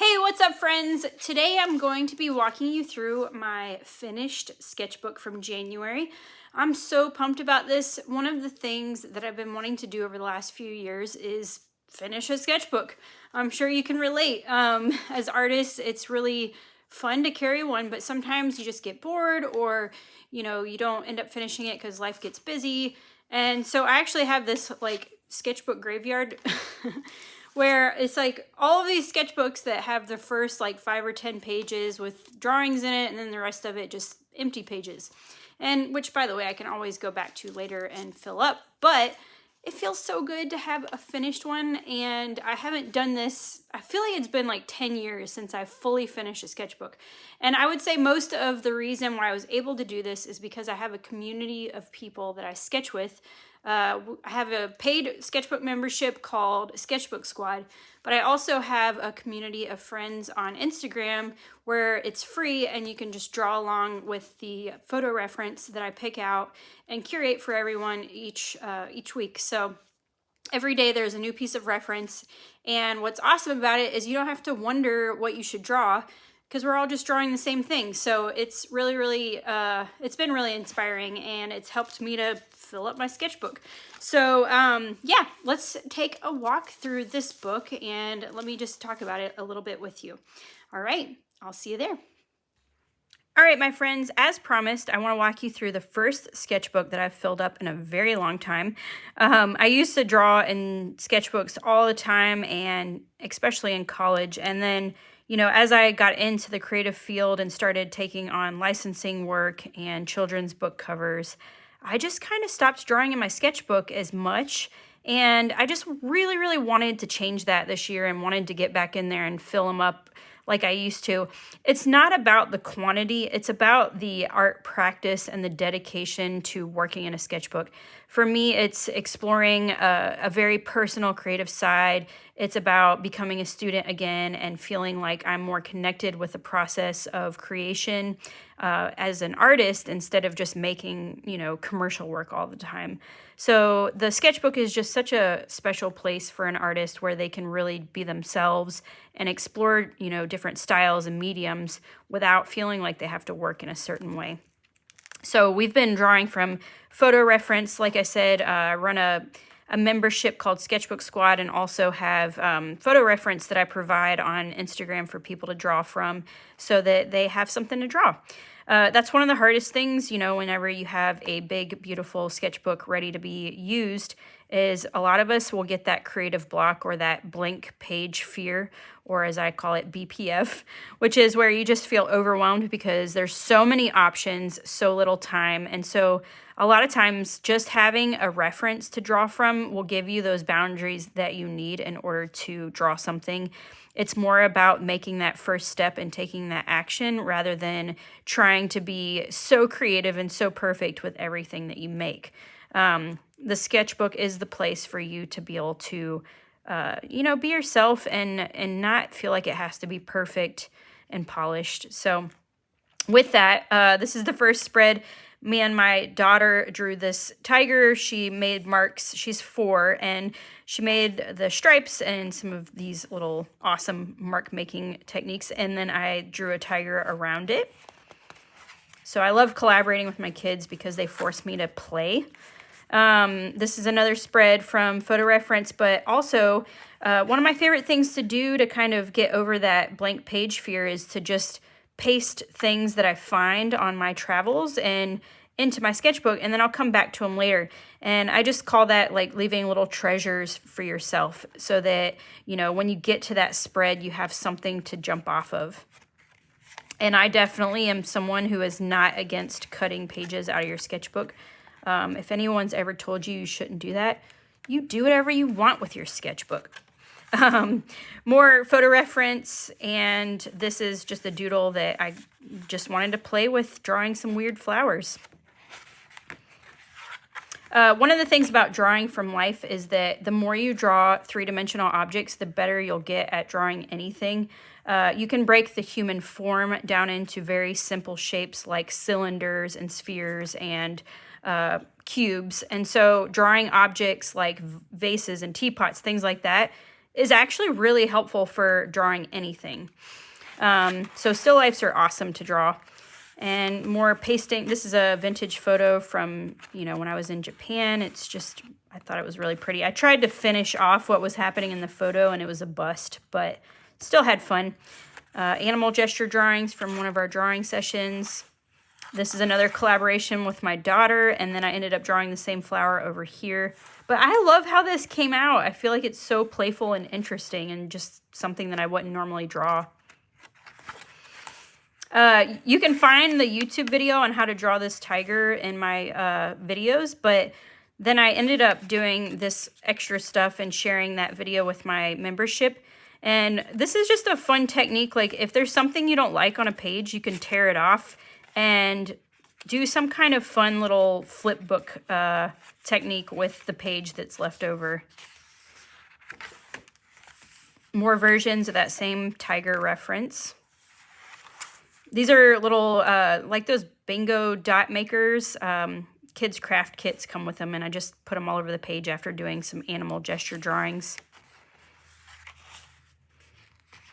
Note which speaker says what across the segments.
Speaker 1: Hey, what's up, friends? Today I'm going to be walking you through my finished sketchbook from January. I'm so pumped about this. One of the things that I've been wanting to do over the last few years is finish a sketchbook. I'm sure you can relate. As artists, it's really fun to carry one, but sometimes you just get bored or, you don't end up finishing it because life gets busy. And so I actually have this sketchbook graveyard where it's like all of these sketchbooks that have the first 5 or 10 pages with drawings in it, and then the rest of it just empty pages. And which, by the way, I can always go back to later and fill up, but it feels so good to have a finished one. And I haven't done this, I feel like it's been 10 years since I fully finished a sketchbook. And I would say most of the reason why I was able to do this is because I have a community of people that I sketch with. I have a paid sketchbook membership called Sketchbook Squad, but I also have a community of friends on Instagram where it's free and you can just draw along with the photo reference that I pick out and curate for everyone each week. So every day there's a new piece of reference, and what's awesome about it is you don't have to wonder what you should draw because we're all just drawing the same thing. So it's really, it's been really inspiring, and it's helped me to fill up my sketchbook. So yeah, let's take a walk through this book and let me just talk about it a little bit with you. All right, I'll see you there. All right, my friends, as promised, I want to walk you through the first sketchbook that I've filled up in a very long time. I used to draw in sketchbooks all the time, and especially in college. And then, as I got into the creative field and started taking on licensing work and children's book covers, I just kind of stopped drawing in my sketchbook as much. And I just really wanted to change that this year and wanted to get back in there and fill them up like I used to. It's not about the quantity, it's about the art practice and the dedication to working in a sketchbook. For me, it's exploring a very personal creative side. It's about becoming a student again and feeling like I'm more connected with the process of creation as an artist instead of just making, commercial work all the time. So the sketchbook is just such a special place for an artist where they can really be themselves and explore, different styles and mediums without feeling like they have to work in a certain way. So we've been drawing from photo reference. Like I said, I run a membership called Sketchbook Squad, and also have photo reference that I provide on Instagram for people to draw from so that they have something to draw. That's one of the hardest things, whenever you have a big, beautiful sketchbook ready to be used, is a lot of us will get that creative block or that blank page fear, or as I call it, BPF, which is where you just feel overwhelmed because there's so many options, so little time. And so a lot of times just having a reference to draw from will give you those boundaries that you need in order to draw something. It's more about making that first step and taking that action rather than trying to be so creative and so perfect with everything that you make. The sketchbook is the place for you to be able to, be yourself and not feel like it has to be perfect and polished. So with that, this is the first spread. Me and my daughter drew this tiger. She made marks. She's 4, and she made the stripes and some of these little awesome mark making techniques. And then I drew a tiger around it. So I love collaborating with my kids because they force me to play. This is another spread from photo reference, but also one of my favorite things to do to kind of get over that blank page fear is to just paste things that I find on my travels and into my sketchbook, and then I'll come back to them later. And I just call that leaving little treasures for yourself so that, when you get to that spread, you have something to jump off of. And I definitely am someone who is not against cutting pages out of your sketchbook. If anyone's ever told you you shouldn't do that, you do whatever you want with your sketchbook. More photo reference, and this is just a doodle that I just wanted to play with, drawing some weird flowers. One of the things about drawing from life is that the more you draw three-dimensional objects, the better you'll get at drawing anything. You can break the human form down into very simple shapes like cylinders and spheres and cubes. And so drawing objects like vases and teapots, things like that, is actually really helpful for drawing anything. So still lifes are awesome to draw. And more pasting. This is a vintage photo from, you know, when I was in Japan. It's just, I thought it was really pretty. I tried to finish off what was happening in the photo, and it was a bust, but still had fun. Animal gesture drawings from one of our drawing sessions. This is another collaboration with my daughter, and then I ended up drawing the same flower over here. But I love how this came out. I feel like it's so playful and interesting and just something that I wouldn't normally draw. You can find the YouTube video on how to draw this tiger in my videos, but then I ended up doing this extra stuff and sharing that video with my membership. And this is just a fun technique. Like, if there's something you don't like on a page, you can tear it off and do some kind of fun little flip book technique with the page that's left over. More versions of that same tiger reference. These are little, like those bingo dot makers. Kids craft kits come with them, and I just put them all over the page after doing some animal gesture drawings.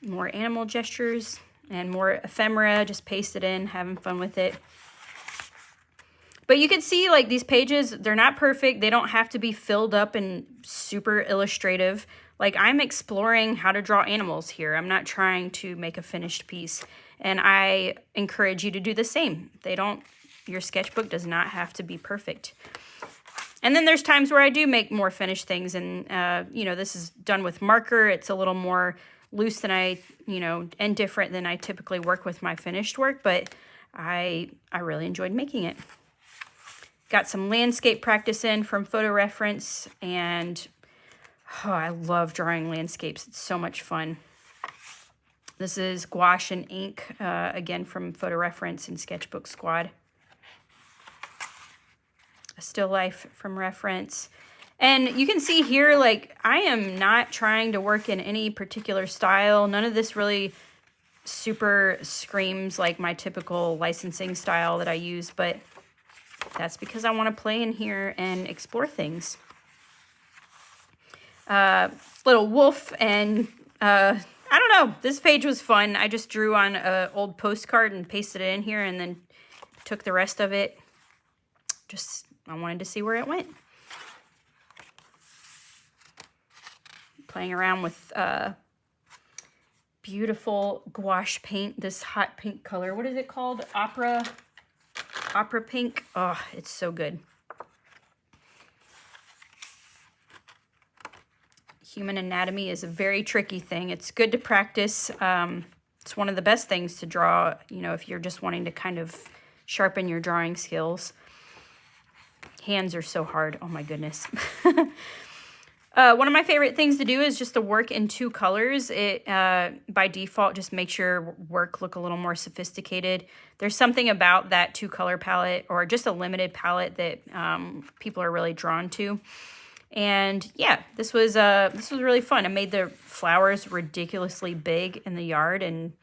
Speaker 1: More animal gestures and more ephemera, just pasted in, having fun with it. But you can see, like, these pages, they're not perfect. They don't have to be filled up and super illustrative. Like, I'm exploring how to draw animals here. I'm not trying to make a finished piece. And I encourage you to do the same. Your sketchbook does not have to be perfect. And then there's times where I do make more finished things. And, you know, this is done with marker. It's a little more loose than and different than I typically work with my finished work. But I really enjoyed making it. Got some landscape practice in from photo reference. And I love drawing landscapes. It's so much fun. This is gouache and ink, again from photo reference and sketchbook squad. A still life from reference. And you can see here, like, I am not trying to work in any particular style. None of this really super screams like my typical licensing style that I use, but that's because I want to play in here and explore things. Little wolf and I don't know. This page was fun. I just drew on an old postcard and pasted it in here and then took the rest of it. I wanted to see where it went. Playing around with beautiful gouache paint, this hot pink color. What is it called? Opera pink. Oh, it's so good. Human anatomy is a very tricky thing. It's good to practice. It's one of the best things to draw, you know, if you're just wanting to kind of sharpen your drawing skills. Hands are so hard. Oh my goodness. One of my favorite things to do is just to work in 2 colors. It, by default, just makes your work look a little more sophisticated. There's something about that 2-color palette, or just a limited palette, that people are really drawn to. And yeah, this was really fun. I made the flowers ridiculously big in the yard, and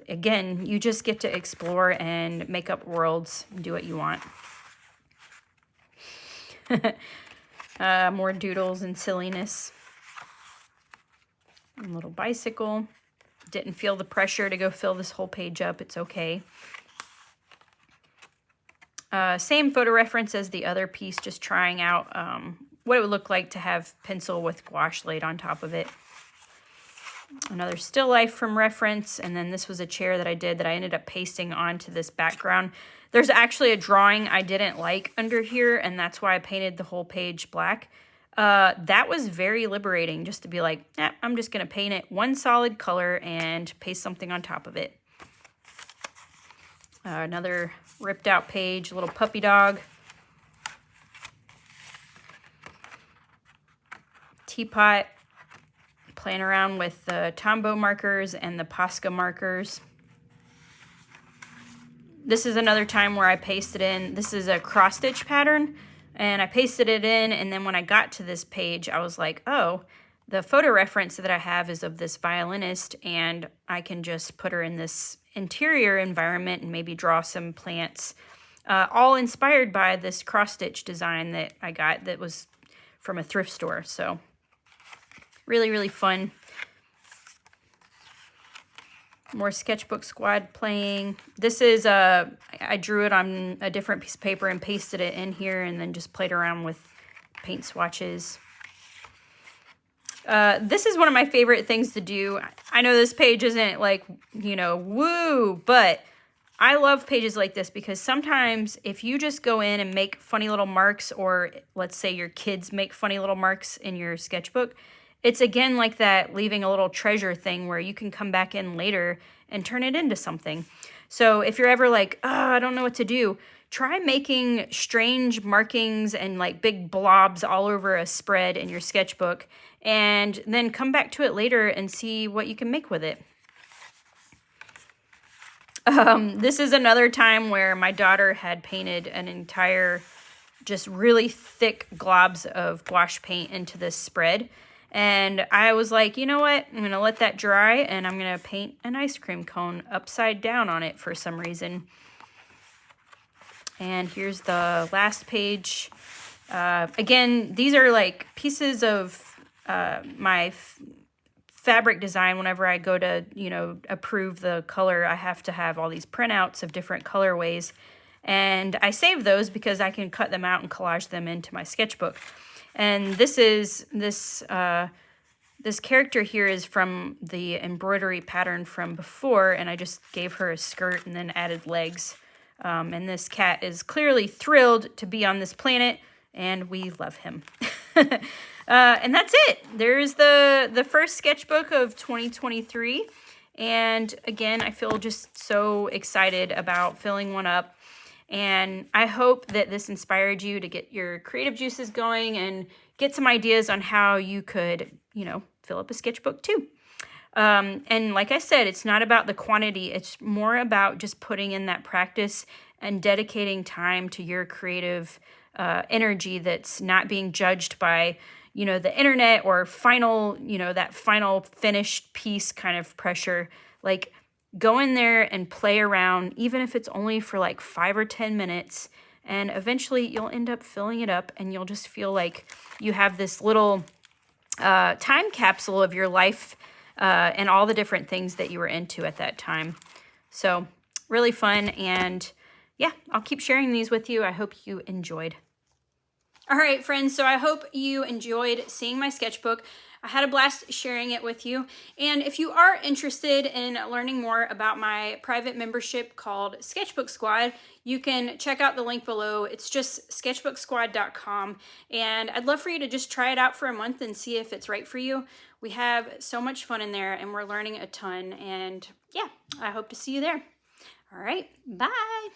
Speaker 1: again, you just get to explore and make up worlds and do what you want. More doodles and silliness. A little bicycle. Didn't feel the pressure to go fill this whole page up. It's okay. Same photo reference as the other piece, just trying out what it would look like to have pencil with gouache laid on top of it. Another still life from reference, and then this was a chair that I did that I ended up pasting onto this background. There's actually a drawing I didn't like under here, and that's why I painted the whole page black. That was very liberating, just to be like, I'm just going to paint it one solid color and paste something on top of it. Another ripped out page, a little puppy dog. Teapot. Playing around with the Tombow markers and the Posca markers. This is another time where I pasted in, this is a cross stitch pattern, and I pasted it in, and then when I got to this page, I was like, oh, the photo reference that I have is of this violinist, and I can just put her in this interior environment and maybe draw some plants, all inspired by this cross stitch design that I got that was from a thrift store. So Really, really fun. More Sketchbook Squad playing. This is, I drew it on a different piece of paper and pasted it in here and then just played around with paint swatches. This is one of my favorite things to do. I know this page isn't like, you know, woo, but I love pages like this because sometimes if you just go in and make funny little marks, or let's say your kids make funny little marks in your sketchbook, it's again like that leaving a little treasure thing where you can come back in later and turn it into something. So if you're ever like, oh, I don't know what to do, try making strange markings and like big blobs all over a spread in your sketchbook, and then come back to it later and see what you can make with it. This is another time where my daughter had painted an entire, just really thick globs of gouache paint into this spread. And I was like, you know what? I'm going to let that dry and I'm going to paint an ice cream cone upside down on it for some reason. And here's the last page. Again, these are like pieces of my fabric design. Whenever I go to, you know, approve the color, I have to have all these printouts of different colorways. And I save those because I can cut them out and collage them into my sketchbook. And this character here is from the embroidery pattern from before, and I just gave her a skirt and then added legs. And this cat is clearly thrilled to be on this planet, and we love him. And that's it. There's the first sketchbook of 2023. And again, I feel just so excited about filling one up. And I hope that this inspired you to get your creative juices going and get some ideas on how you could, you know, fill up a sketchbook too. And like I said, it's not about the quantity. It's more about just putting in that practice and dedicating time to your creative energy that's not being judged by, you know, the internet or final, you know, that final finished piece kind of pressure. Like, go in there and play around, even if it's only for like 5 or 10 minutes, and eventually you'll end up filling it up and you'll just feel like you have this little time capsule of your life and all the different things that you were into at that time. So really fun, and yeah, I'll keep sharing these with you. I hope you enjoyed. All right, friends, so I hope you enjoyed seeing my sketchbook. I had a blast sharing it with you. And if you are interested in learning more about my private membership called Sketchbook Squad, you can check out the link below. It's just sketchbooksquad.com. And I'd love for you to just try it out for a month and see if it's right for you. We have so much fun in there and we're learning a ton. And yeah, I hope to see you there. All right, bye.